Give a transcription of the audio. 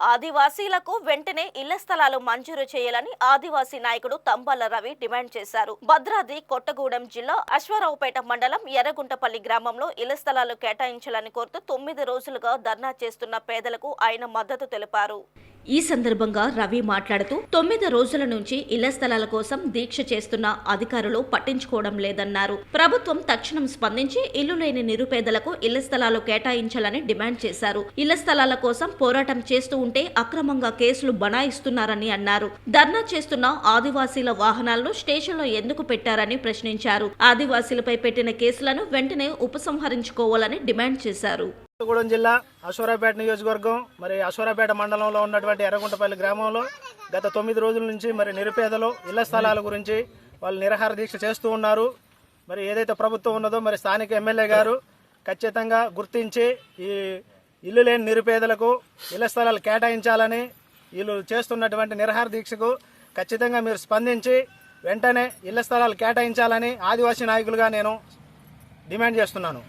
ఆదివాసీలకు వెంటనే ఇళ్ల స్థలాలు మంజూరు చేయాలని ఆదివాసీ నాయకుడు తంబాల రవి డిమాండ్ చేశారు. భద్రాద్రి కొత్తగూడెం జిల్లా అశ్వారావుపేట మండలం ఎర్రగుంటపల్లి గ్రామంలో ఇళ్ల స్థలాలు కేటాయించాలని కోరుతూ 9 రోజులుగా ధర్నా చేస్తున్న పేదలకు ఆయన మద్దతు తెలిపారు. ఈ సందర్భంగా రవి మాట్లాడుతూ 9 రోజుల నుంచి ఇళ్ల స్థలాల కోసం దీక్ష చేస్తున్న అధికారులు పట్టించుకోవడం లేదన్నారు. ప్రభుత్వం తక్షణం స్పందించి ఇల్లు లేని నిరుపేదలకు ఇళ్ల స్థలాలు కేటాయించాలని డిమాండ్ చేశారు. ఇళ్ల స్థలాల కోసం పోరాటం చేస్తూ ఉంటే అక్రమంగా కేసులు బనాయిస్తున్నారని అన్నారు. ధర్నా చేస్తున్న ఆదివాసీల వాహనాలను స్టేషన్లో ఎందుకు పెట్టారని ప్రశ్నించారు. ఆదివాసీలపై పెట్టిన కేసులను వెంటనే ఉపసంహరించుకోవాలని డిమాండ్ చేశారు. కొత్తగూడెం జిల్లా అశ్వారావుపేట నియోజకవర్గం అశ్వారావుపేట మండలంలో ఉన్నటువంటి ఎర్రగుంటపల్లి గ్రామంలో గత 9 రోజుల నుంచి నిరుపేదలు ఇళ్ల స్థలాల గురించి వాళ్ళు నిరాహార దీక్ష చేస్తూ ఉన్నారు. ఏదైతే ప్రభుత్వం ఉన్నదో స్థానిక ఎమ్మెల్యే గారు ఖచ్చితంగా గుర్తించి ఈ ఇల్లు లేని నిరుపేదలకు ఇళ్ల స్థలాలు కేటాయించాలని వీళ్ళు చేస్తున్నటువంటి నిరాహార దీక్షకు ఖచ్చితంగా మీరు స్పందించి వెంటనే ఇళ్ల స్థలాలు కేటాయించాలని ఆదివాసీ నాయకులుగా నేను డిమాండ్ చేస్తున్నాను.